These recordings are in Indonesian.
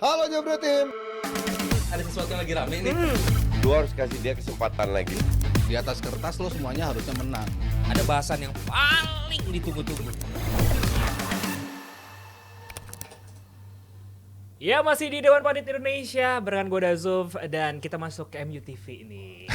Halo Jebret Tim. Ada sesuatu yang lagi rame nih. Lu harus kasih dia kesempatan lagi. Di atas kertas lo semuanya harusnya menang. Ada bahasan yang paling ditunggu-tunggu. Ya, masih di Dewan Pandit Indonesia barengan gue Dazuf dan kita masuk ke MUTV ini.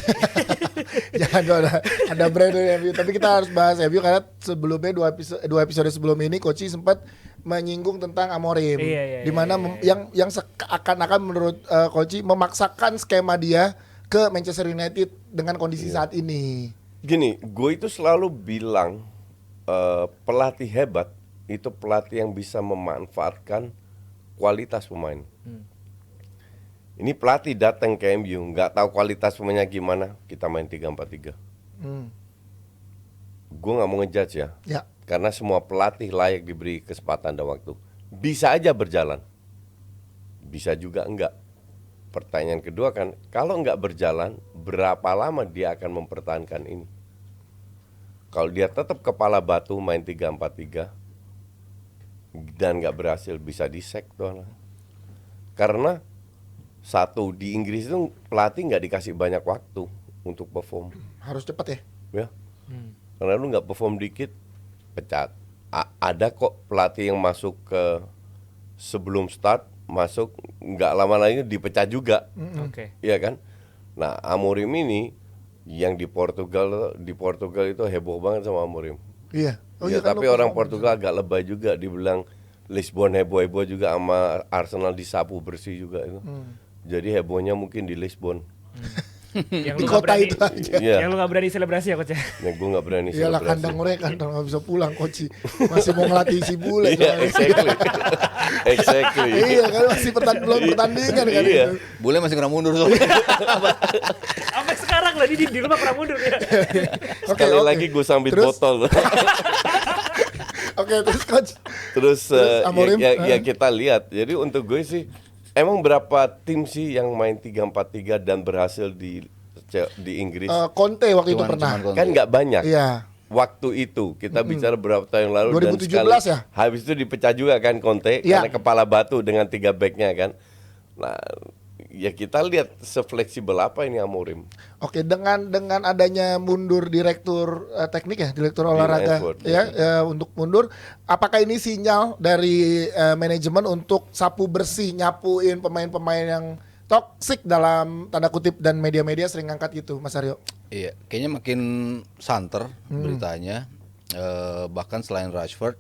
Jangan dong, ada brand MU, tapi kita harus bahas MU karena sebelumnya dua episode sebelum ini Koci sempat menyinggung tentang Amorim. Iya, di mana yang seakan-akan menurut Koci memaksakan skema dia ke Manchester United dengan kondisi saat ini. Gini, gue itu selalu bilang pelatih hebat itu pelatih yang bisa memanfaatkan kualitas pemain. Ini pelatih datang ke MU, nggak tahu kualitas pemainnya gimana, kita main 3-4-3. Gue nggak mau ngejudge ya, karena semua pelatih layak diberi kesempatan dan waktu. Bisa aja berjalan, bisa juga enggak. Pertanyaan kedua kan, kalau enggak berjalan, berapa lama dia akan mempertahankan ini? Kalau dia tetap kepala batu main 3-4-3 dan nggak berhasil, bisa di-sack tuh. Karena satu, di Inggris itu pelatih nggak dikasih banyak waktu untuk perform. Harus cepat ya. Ya. Karena lu nggak perform dikit, pecat. Ada kok pelatih yang masuk ke sebelum start, masuk nggak lama lagi dipecat juga. Oke. Iya kan? Nah, Amorim ini yang di Portugal itu heboh banget sama Amorim. Iya. Ya, kan tapi orang Portugal agak lebay juga, dibilang Lisbon heboh-heboh juga, sama Arsenal disapu bersih juga itu. Jadi hebohnya mungkin di Lisbon. Yang di lu kota nggak berani, itu aja. Iya. yang lu nggak berani selebrasi ya, Coach ya? Nah, gue nggak berani Iyalah, selebrasi. kandang mereka nggak bisa pulang Koci. Masih mau ngelatih si bule. Iya, exactly. Iya kan masih belum pertandingan kan Iya. itu. Bule masih kena mundur soalnya. Sampai sekarang lah di rumah pernah mundur ya. Sekali lagi gue sambit Terus? botol. Oke, terus Coach. Terus Amorim, ya kita lihat. Jadi untuk gue sih, emang berapa tim sih yang main 3-4-3 dan berhasil di Inggris? Conte waktu itu pernah. Conte. Kan nggak banyak. Iya. Waktu itu kita bicara beberapa tahun yang lalu 2017 ya? Habis itu dipecah juga kan Conte Iya. karena kepala batu dengan 3 backnya kan. Nah, ya kita lihat sefleksibel apa ini Amorim. Oke, dengan adanya mundur direktur teknik ya, direktur olahraga Edward, untuk mundur, apakah ini sinyal dari manajemen untuk sapu bersih, nyapuin pemain-pemain yang toksik dalam tanda kutip dan media-media sering ngangkat gitu, Mas Aryo? Iya, kayaknya makin santer beritanya. Bahkan selain Rashford,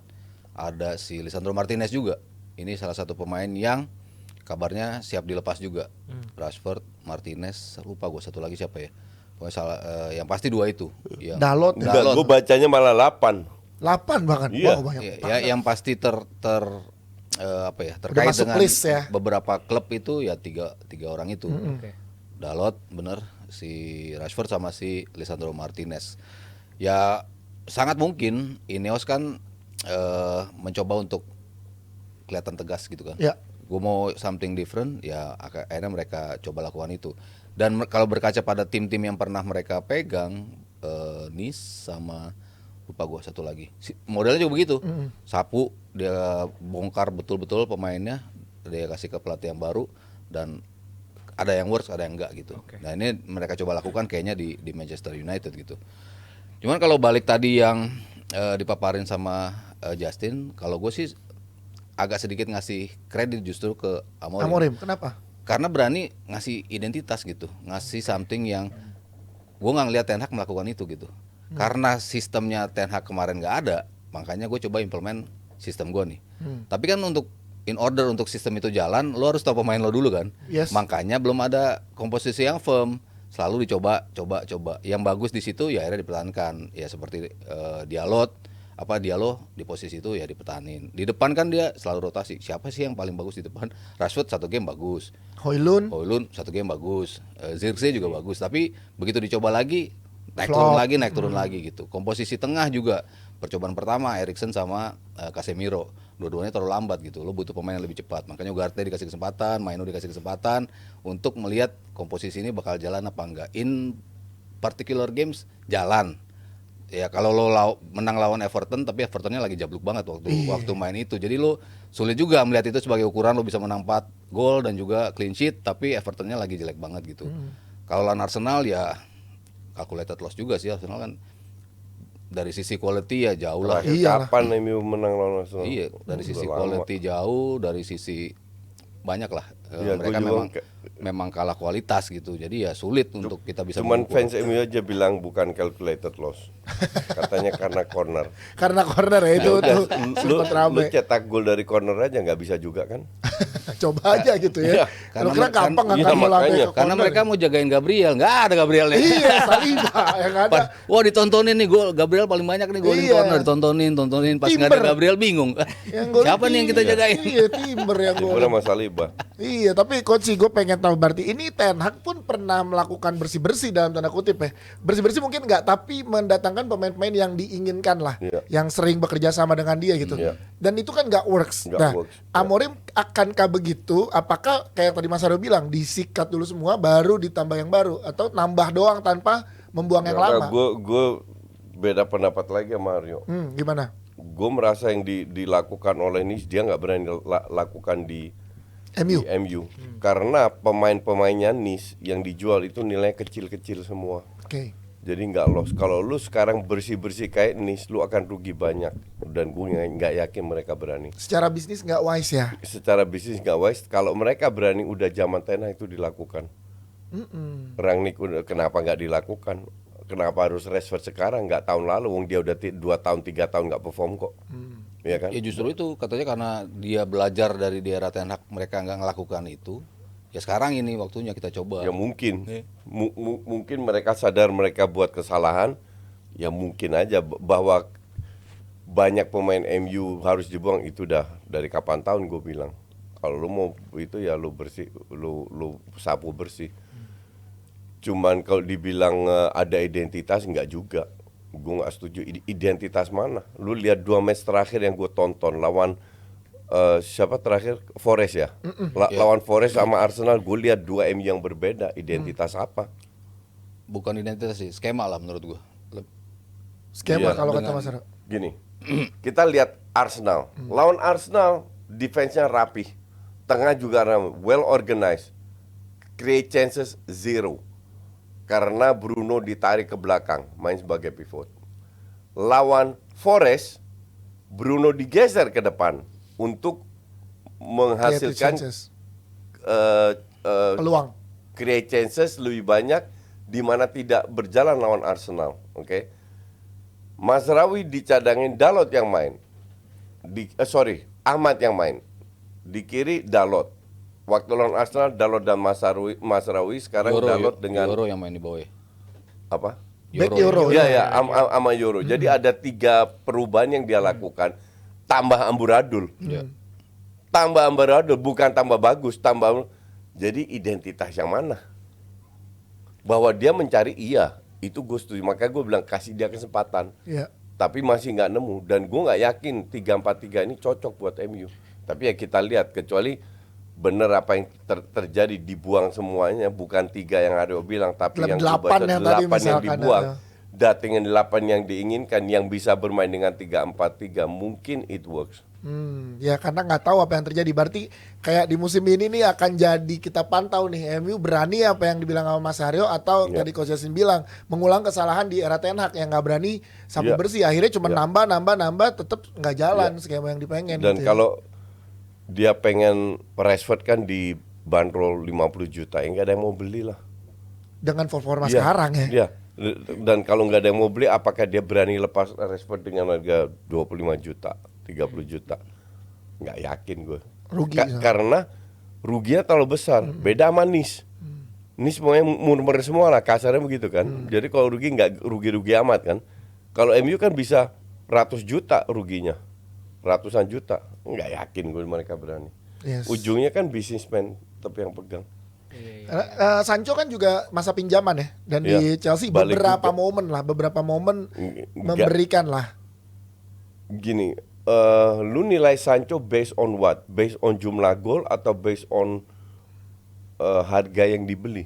ada si Lisandro Martinez juga. Ini salah satu pemain yang kabarnya siap dilepas juga. Rashford, Martinez, lupa gue satu lagi siapa ya. Pokoknya yang pasti dua itu. Yang Dalot. Enggak, gue bacanya malah 8. 8 bahkan. Iya. Wow, banyak. ya, yang pasti terkait masuk dengan list ya. beberapa klub itu ya tiga orang itu. Oke. Dalot bener, si Rashford sama si Lisandro Martinez. Ya sangat mungkin Ineos kan mencoba untuk kelihatan tegas gitu kan. Ya. Gue mau something different, ya akhirnya mereka coba lakukan itu. Dan kalau berkaca pada tim-tim yang pernah mereka pegang, Nice sama lupa gue satu lagi. Modelnya juga begitu. Sapu, dia bongkar betul-betul pemainnya, dia kasih ke pelatih yang baru, dan ada yang works, ada yang enggak gitu. Nah ini mereka coba lakukan kayaknya di Manchester United gitu. Cuman kalau balik tadi yang dipaparin sama Justin, kalau gue sih agak sedikit ngasih kredit justru ke Amorim. Amorim, kenapa? Karena berani ngasih identitas gitu, ngasih something yang gue nggak ngeliat Ten Hag melakukan itu gitu. Karena sistemnya Ten Hag kemarin nggak ada, makanya gue coba implement sistem gue nih. Tapi kan in order untuk sistem itu jalan, lo harus tahu pemain lo dulu kan. Yes. Makanya belum ada komposisi yang firm. Selalu dicoba. Yang bagus di situ ya akhirnya dipertahankan. Ya seperti Diallo di posisi itu ya dipertahanin. Di depan kan dia selalu rotasi. Siapa sih yang paling bagus di depan? Rashford satu game bagus. Højlund satu game bagus. Zirkzee juga bagus. Tapi begitu dicoba lagi naik turun lagi gitu. Komposisi tengah juga percobaan pertama Eriksen sama Casemiro. Dua-duanya terlalu lambat gitu. Lo butuh pemain yang lebih cepat. Makanya Ugarte dikasih kesempatan, Maino dikasih kesempatan untuk melihat komposisi ini bakal jalan apa enggak. In particular games jalan. Ya kalau lo menang lawan Everton, tapi Evertonnya lagi jabluk banget waktu main itu. Jadi lo sulit juga melihat itu sebagai ukuran lo bisa menang 4 gol dan juga clean sheet, tapi Evertonnya lagi jelek banget gitu. Kalau lawan Arsenal ya calculated loss juga sih. Arsenal kan dari sisi quality ya jauh lah. Terakhir Iyalah. kapan MU menang lawan Arsenal? Iya, dari sisi Udah lama. quality jauh, dari sisi banyak lah. Iya, Mereka gua juga memang kalah kualitas gitu. Jadi ya sulit untuk kita bisa Cuman mengukur. fans MU aja bilang bukan calculated loss. Katanya karena corner. Karena corner ya itu tuh Lu sempat rame. cetak gol dari corner aja nggak bisa juga kan? Coba aja gitu ya. Iya, Karena kira gampang iya, akan mulai makanya. ke Karena corner mereka ya. mau jagain Gabriel, nggak ada Gabrielnya. Iya, Saliba yang ada. Wah ditontonin nih gol Gabriel paling banyak nih golin Iya. corner, tontonin pas nggak ada Timber. Gabriel bingung. Yang golin Siapa nih yang kita Timber. jagain? Iya, Timber yang Timur golin. sama Saliba. Iya, tapi coach gue pengen tahu berarti ini Ten Hag pun pernah melakukan bersih-bersih dalam tanda kutip ya. Bersih-bersih mungkin enggak, tapi mendatangkan pemain-pemain yang diinginkan lah, Iya. yang sering bekerja sama dengan dia gitu. Iya. Dan itu kan enggak works. Nggak Nah, works, ya. Amorim akankah begitu? Apakah kayak tadi Mas Aryo bilang disikat dulu semua baru ditambah yang baru atau nambah doang tanpa membuang yang lama? Gue beda pendapat lagi sama Aryo. Gimana? Gue merasa yang dilakukan oleh Nis dia nggak berani lakukan di MU. MU. Karena pemain-pemainnya Nis yang dijual itu nilai kecil-kecil semua. Oke. Jadi nggak loss. Kalau lu sekarang bersih-bersih kayak Nis, lu akan rugi banyak. Dan gue nggak yakin mereka berani. Secara bisnis nggak wise ya. Secara bisnis nggak wise. Kalau mereka berani, udah zaman Ten Hag itu dilakukan. Rangnick udah kenapa nggak dilakukan? Kenapa harus Rashford sekarang? Nggak tahun lalu, wong dia udah 2 tahun 3 tahun nggak perform kok. Iya kan? Ya justru itu katanya karena dia belajar dari di era Ten Hag mereka nggak ngelakukan itu. Ya sekarang ini waktunya kita coba. Ya mungkin, Iya. mungkin mereka sadar mereka buat kesalahan. Ya mungkin aja bahwa banyak pemain MU harus dibuang itu dah dari kapan tahun gue bilang. Kalau lu mau itu ya lu bersih, lu sapu bersih. Cuman kalau dibilang ada identitas enggak juga. Gue nggak setuju. Identitas mana? Lu lihat 2 match terakhir yang gue tonton lawan siapa terakhir Forest ya. Lawan Forest sama Arsenal gue lihat 2 MU yang berbeda. Identitas apa? Bukan identitas sih, skema lah menurut gua. Skema Iya, kalau kata dengan- Mas Aryo. Gini, kita lihat Arsenal. Lawan Arsenal, defense-nya rapi. Tengah juga well organized. Create chances 0. Karena Bruno ditarik ke belakang, main sebagai pivot. Lawan Forest, Bruno digeser ke depan untuk menghasilkan chances. peluang. Create chances lebih banyak di mana tidak berjalan lawan Arsenal, oke? Mazraoui dicadangin, Dalot yang main. Ahmad yang main. Di kiri Dalot. Waktu lawan Arsenal Dalot dan Mazraoui, sekarang Dalot dengan Euro yang main di bawah ya. apa? Back Euro. Iya ya, sama Euro. Jadi ada 3 perubahan yang dia lakukan. Tambah amburadul. Tambah amburadul, bukan tambah bagus, tambah. Jadi identitas yang mana? Bahwa dia mencari, iya, itu gue setuju. Makanya gue bilang kasih dia kesempatan. Iya. Tapi masih nggak nemu. Dan gue nggak yakin 3-4-3 ini cocok buat MU. Tapi ya kita lihat, kecuali bener apa yang terjadi, dibuang semuanya, bukan 3 yang Aryo bilang, tapi Dalam yang 8 yang tadi 8 yang misalkan, dibuang. ya. Datangin 8 yang diinginkan, yang bisa bermain dengan 3-4-3, mungkin it works. Ya karena nggak tahu apa yang terjadi. Berarti kayak di musim ini nih akan jadi kita pantau nih MU berani apa yang dibilang sama Mas Haryo atau Ya. tadi Coach Yasin bilang mengulang kesalahan di era Ten Hag yang nggak berani sapu Ya. bersih. Akhirnya cuma Ya. nambah tetap nggak jalan skema yang dipengen. Dan gitu ya. kalau dia pengen Rashford kan dibanderol 50 juta, ya nggak ada yang mau beli lah. dengan performa Iya, sekarang ya. Iya. Dan kalau nggak ada yang mau beli, apakah dia berani lepas Rashford dengan harga 25 juta, 30 juta? Nggak yakin gue. Rugi. Karena ruginya terlalu besar. Beda sama Nis. Nis semuanya murmur semua lah, kasarnya begitu kan. Jadi kalau rugi nggak rugi-rugi amat kan. Kalau MU kan bisa ratus juta ruginya, ratusan juta. Nggak yakin gue mereka berani. Yes. Ujungnya kan bisnismen tetap yang pegang. Sancho kan juga masa pinjaman ya, dan Iya, di Chelsea balik beberapa juga. momen Nggak. memberikan lah. Gini, lu nilai Sancho based on what? Based on jumlah gol atau based on harga yang dibeli.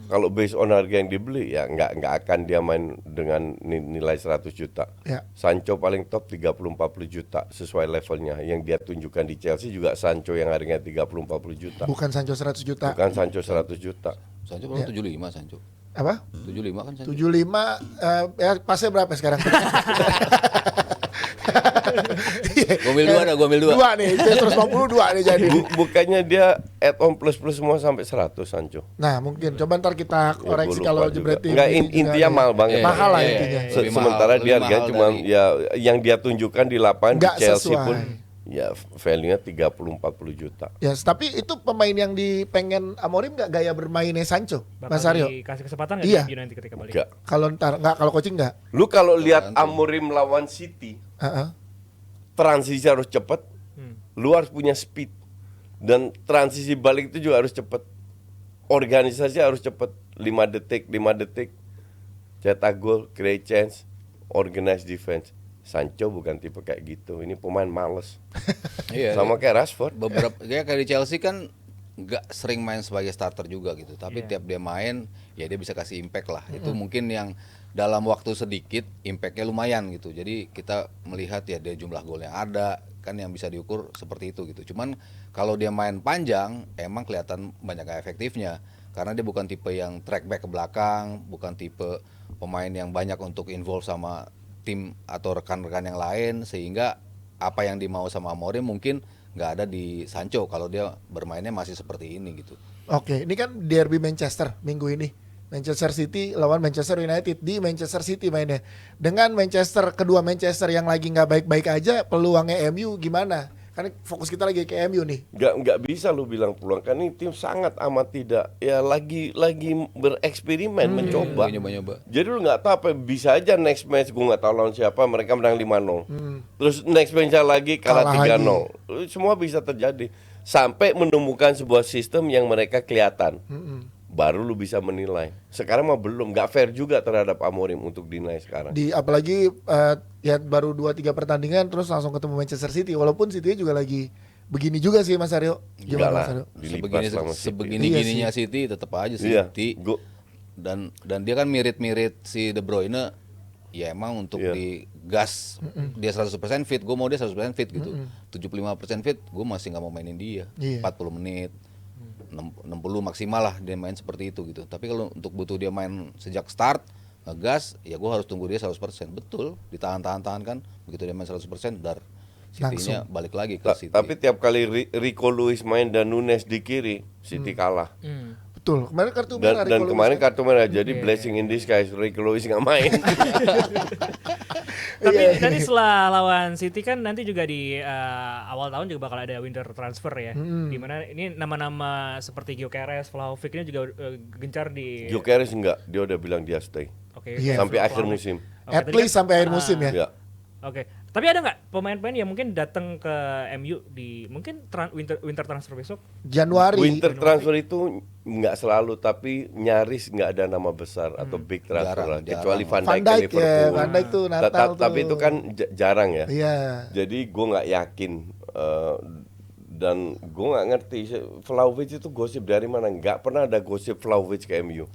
Kalau based on harga yang dibeli ya nggak akan dia main dengan nilai 100 juta. Ya. Sancho paling top 30-40 juta sesuai levelnya. Yang dia tunjukkan di Chelsea juga Sancho yang harganya 30-40 juta. Bukan Sancho 100 juta. Bukan Sancho 100 juta. Sancho berapa? 75 Sancho. Apa? 75 kan Sancho. 75 ya pasnya berapa sekarang? Gua ambil 2. Dua nih, 152 nih jadi. Bukannya dia add on plus semua sampai 100 Sancho. Nah mungkin coba ntar kita koreksi gua kalau lupa juga. jebretin. Nggak, intinya mahal banget. Mahal lah intinya. Lebih Sementara mahal, dia lebih harganya mahal cuma dari- ya yang dia tunjukkan di lapangan di Nggak Chelsea sesuai. pun ya value-nya 30-40 juta. Ya, tapi itu pemain yang dipengen Amorim nggak gaya bermainnya Sancho, Mas Bakal Aryo? dikasih kesempatan nggak Iya. di MU nanti ketika balik? Enggak. Kalau ntar nggak, kalau coaching nggak. Lu kalau lihat Amorim lawan City, Heeh. transisi harus cepat. Lu harus punya speed. Dan transisi balik itu juga harus cepat. Organisasi harus cepat. 5 detik. Cetak gol, create chance, organize defense. Sancho bukan tipe kayak gitu. Ini pemain males. Iya. Sama kayak Rashford. Beberapa kayak di Chelsea kan nggak sering main sebagai starter juga gitu. Tapi Iya. tiap dia main ya dia bisa kasih impact lah. Itu mungkin yang dalam waktu sedikit impactnya lumayan gitu. Jadi kita melihat ya dia jumlah gol yang ada kan yang bisa diukur seperti itu gitu. Cuman kalau dia main panjang emang kelihatan banyak gak efektifnya karena dia bukan tipe yang track back ke belakang, bukan tipe pemain yang banyak untuk involve sama tim atau rekan-rekan yang lain sehingga apa yang dimau sama Amorim mungkin nggak ada di Sancho kalau dia bermainnya masih seperti ini gitu. Oke, ini kan derby Manchester minggu ini. Manchester City lawan Manchester United di Manchester City mainnya. Dengan kedua Manchester yang lagi nggak baik-baik aja, peluangnya MU gimana? Kan fokus kita lagi ke MU nih. Nggak bisa lu bilang peluang kan ini tim sangat amat tidak ya lagi bereksperimen mencoba. Nyoba-nyoba. Jadi lu nggak tahu apa bisa aja next match gua nggak tahu lawan siapa mereka menang 5-0. Terus next match lagi kalah Kalah 3-0. Semua bisa terjadi sampai menemukan sebuah sistem yang mereka kelihatan. Baru lu bisa menilai. Sekarang mah belum, nggak fair juga terhadap Amorim untuk dinilai sekarang. Di apalagi ya baru 2-3 pertandingan terus langsung ketemu Manchester City, walaupun City juga lagi begini juga sih Mas Aryo. Enggak lah, Mas Aryo? dilipat sama City. Sebegini-gininya City tetap aja Iya, City. gua- Dan dia kan mirip-mirip si De Bruyne ya emang untuk Iya. di gas dia 100% fit, gue mau dia 100% fit gitu. 75% fit, gue masih nggak mau mainin dia. Iya. 40 menit. 60 maksimal lah dia main seperti itu gitu. Tapi kalau untuk butuh dia main sejak start ngegas, ya gue harus tunggu dia 100%. Betul, ditahan-tahan kan. Begitu dia main 100% dar City-nya balik lagi ke City. Tapi tiap kali Rico Lewis main dan Nunes di kiri, City kalah. Betul. Kemarin kartu Dan, merah dan Rico kemarin Lewis. kartu merah jadi blessing in disguise. Rico Lewis nggak main. Tapi Iya. nanti setelah lawan City kan nanti juga di awal tahun juga bakal ada winter transfer ya. Dimana ini nama-nama seperti Gyökeres, Vlahovic ini juga gencar di. Gyökeres enggak, dia udah bilang dia stay Oke. Iya. sampai akhir musim. Oke, At tadi least kan- sampai akhir musim ya. Ya. Oke. Tapi ada nggak pemain-pemain yang mungkin datang ke MU di mungkin winter transfer besok? Januari. Winter transfer itu nggak selalu, tapi nyaris nggak ada nama besar atau big transfer Jarang, lah. Kecuali jarang. Van Dijk ke ya, Liverpool. Van Dijk tuh Natal tuh. Tapi itu kan jarang ya. Iya. Jadi gue nggak yakin dan gue nggak ngerti Vlahovic itu gosip dari mana? Nggak pernah ada gosip Vlahovic ke MU.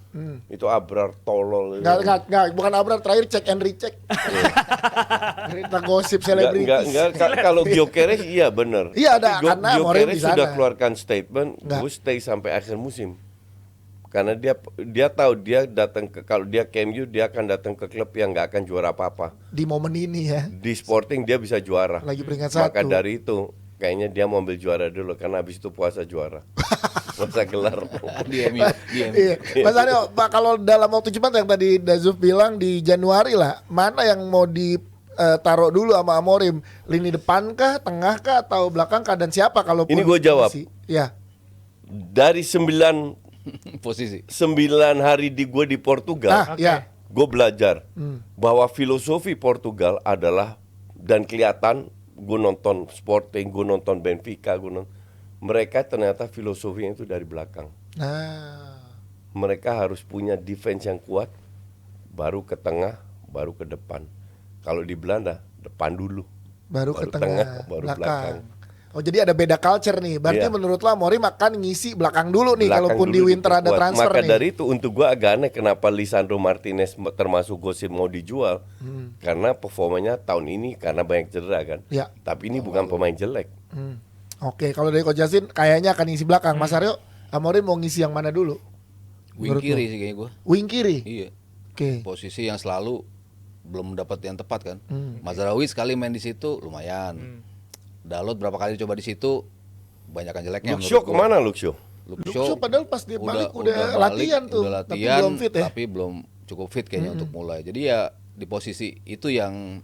Itu Abrar tolol. Enggak, bukan Abrar, terakhir cek and recheck. Cerita gosip selebritis. Enggak. Kalau Gyökeres iya bener. Iya, ada, Tapi karena Amorim Gyökeres di sana. sudah keluarkan statement, Nggak. gue stay sampai akhir musim. Karena dia tahu dia datang ke kalau dia ke MU dia akan datang ke klub yang nggak akan juara apa-apa. Di momen ini ya. Di Sporting dia bisa juara. Lagi peringkat Maka 1. dari itu kayaknya dia mau ambil juara dulu karena habis itu puasa juara. Puasa gelar. di MU. Iya. Mas Aryo, Pak, kalau dalam waktu cepat yang tadi Dazuf bilang di Januari lah, mana yang mau ditaruh dulu sama Amorim? Lini depan kah, tengah kah, atau belakang kah, dan siapa kalau Ini gua jawab. Iya. Dari 9 Posisi. hari di Portugal. Nah, ya. Gue belajar bahwa filosofi Portugal adalah dan kelihatan gue nonton Sporting, gue nonton Benfica, mereka ternyata filosofinya itu dari belakang. Nah, Mereka harus punya defense yang kuat, baru ke tengah, baru ke depan. Kalau di Belanda depan dulu, baru ke tengah, baru belakang. belakang. Oh jadi ada beda culture nih. Berarti Iya. menurut lo Amorim akan ngisi belakang dulu nih Belakang kalaupun dulu di winter ada diperkuat. transfer Maka nih. dari itu untuk gua agak aneh kenapa Lisandro Martinez termasuk gosip mau dijual. Karena performanya tahun ini karena banyak cedera kan. Ya. Tapi ini bukan pemain jelek. Oke, kalau dari Coach Justin kayaknya akan ngisi belakang. Mas Aryo, Amorim mau ngisi yang mana dulu? Wing Menurut kiri lo? sih kayaknya gue. Wing kiri. Iya. Oke. Posisi yang selalu belum dapat yang tepat kan. Mazraoui sekali main di situ lumayan. Dalot berapa kali coba di situ banyakan jeleknya. Luxio menurut gua. kemana Luxio? Luxio padahal pas dia balik udah balik, latihan tuh, udah tapi latihan, belum fit ya. tapi belum cukup fit kayaknya untuk mulai. Jadi ya di posisi itu yang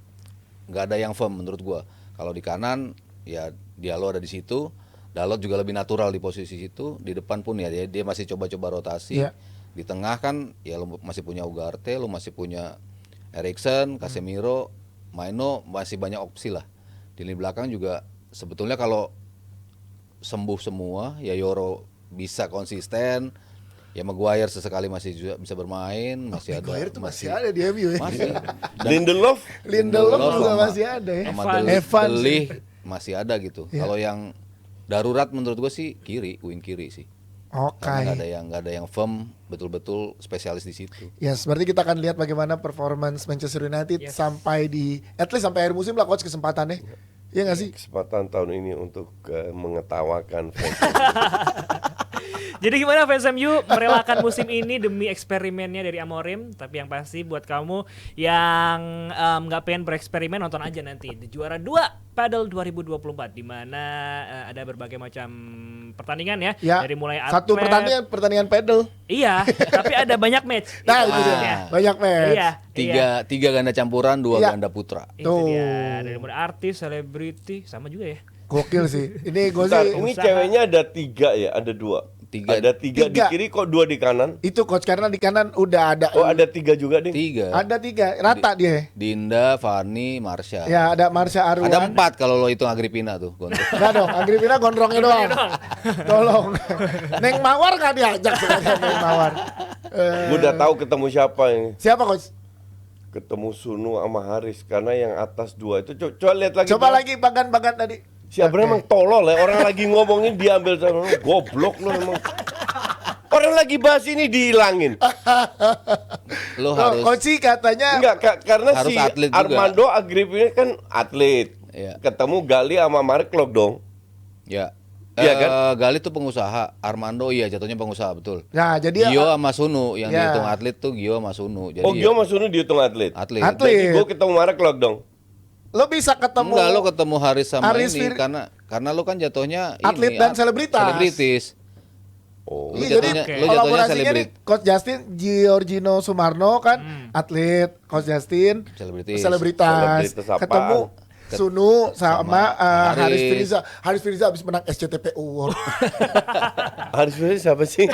nggak ada yang firm menurut gua. Kalau di kanan ya Diallo ada di situ, Dalot juga lebih natural di posisi situ. Di depan pun ya dia masih coba-coba rotasi. Iya. Di tengah kan ya lu masih punya Ugarte, lu masih punya Eriksen, Casemiro, Maino, masih banyak opsi lah. Di lini belakang juga sebetulnya kalau sembuh semua ya Yoro bisa konsisten, ya Maguire sesekali masih juga bisa bermain, masih ada. Maguire tuh masih ada di MU ya. Masih. Lindelof Lindelof juga sama- masih ada ya. Sama Evans. Evans. Delih masih ada gitu. Iya. Kalau yang darurat menurut gua sih kiri, wing kiri sih. Oke. Karena nggak ada yang firm betul-betul spesialis di situ. Yes, berarti kita akan lihat bagaimana performance Manchester United Yes. sampai di at least sampai akhir musim lah coach kesempatannya. Iya nggak sih? kesempatan tahun ini untuk mengetawakan fans. Jadi gimana fans MU merelakan musim ini demi eksperimennya dari Amorim? Tapi yang pasti buat kamu yang nggak pengen bereksperimen, nonton aja nanti The Juara 2 Padel 2024 di mana ada berbagai macam pertandingan ya, Ya. dari mulai Satu atlet. pertandingan pedal. Iya, tapi ada banyak match. Nah, Itu itu dia. maksudnya. Banyak match. Iya, Tiga ganda campuran, 2 Iya. ganda putra. Itu Tuh. dia, dari mulai artis, selebriti, sama juga ya. Gokil sih. Ini gue Bentar, sih ini usaha. ceweknya ada 3 ya, ada 2. Tiga. Ada 3 di Tiga. kiri kok 2 di kanan. itu coach karena di kanan udah ada. Oh ada 3 juga nih. 3. Ada 3 rata dia. Dinda, Fani, Marsha. Ya ada Marsha Arwan. Ada 4 kalau lo hitung Agripina tuh. Gonto. Enggak dong, Agripina gondrongnya doang. Tolong. Neng Mawar gak diajak sekarang Neng Mawar. Gue udah tahu ketemu siapa ini. Siapa coach? Ketemu Sunu sama Haris karena yang atas 2 itu coba lihat lagi. Coba Bang. lagi bagan-bagan tadi. Siapa Oke. emang tolol ya, orang lagi ngomongin diambil sama lu, goblok lu emang. Orang lagi bahas ini dihilangin. Lo Oh, harus Koci katanya Enggak, karena Harus si atlet juga. Armando Agripina kan atlet. Iya. Ketemu Gali sama Mark Klok dong. ya. Iya kan? Gali tuh pengusaha, Armando iya jatuhnya pengusaha betul. Nah, jadi Gio sama Sunu yang Ya. dihitung atlet tuh Gio sama Sunu. Jadi Oh, Gio sama Sunu dihitung atlet. atlet. Atlet. Jadi gue ketemu Mark Klok dong. lo bisa ketemu Enggak, lo ketemu Haris sama Haris ini Fir- karena lo kan jatuhnya Atlet dan selebritas. Selebritis. Oh. Lu Iya, jadi jatuhnya- lu jatuhnya kolaborasinya nih selebrit. Coach Justin, Giorgino Sumarno kan atlet, Coach Justin Selebritis. selebritas. Selebritas apaan? Ketemu Sunu sama, sama Haris Haris. Firza. Haris Firza habis menang SCTP Award. Haris Firza siapa sih?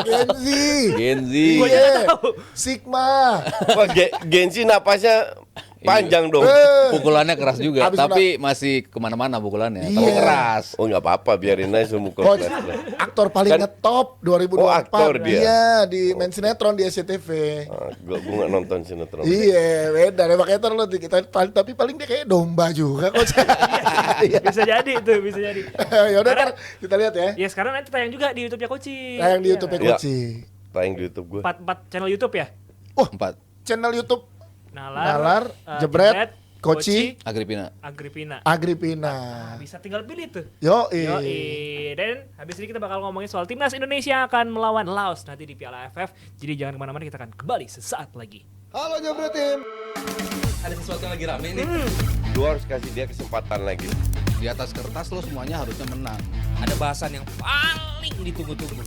Genzi. Genzi. Iya. Sigma. Wah, Gensi napasnya panjang dong. Pukulannya keras juga, Habis tapi masih kemana-mana pukulannya. Tapi Iya. keras. Oh nggak apa-apa, biarin aja semua Coach, kelas. aktor paling Kan- ngetop 2024. Oh, aktor dia. Iya, di main sinetron di SCTV. Gue nggak nonton sinetron. Iya, beda. Makanya ntar lo kita tapi paling dia kayak domba juga, Coach. Iya. Bisa jadi itu, bisa jadi. Ya udah ntar kita lihat ya. Ya sekarang nanti tayang juga di YouTube-nya Koci. Tayang di YouTube Iya. Koci. Tayang di YouTube gue. 4 channel YouTube ya. 4. Channel YouTube Nalar, Jebret, Koci, Agripina. Agripina. Agripina. Bisa tinggal pilih tuh. Yoi. Dan habis ini kita bakal ngomongin soal timnas Indonesia yang akan melawan Laos nanti di Piala AFF. Jadi jangan kemana-mana, kita akan kembali sesaat lagi. Halo Jebret Tim. Ada sesuatu yang lagi rame nih. Lu harus kasih dia kesempatan lagi. Di atas kertas lo semuanya harusnya menang. Ada bahasan yang paling ditunggu-tunggu.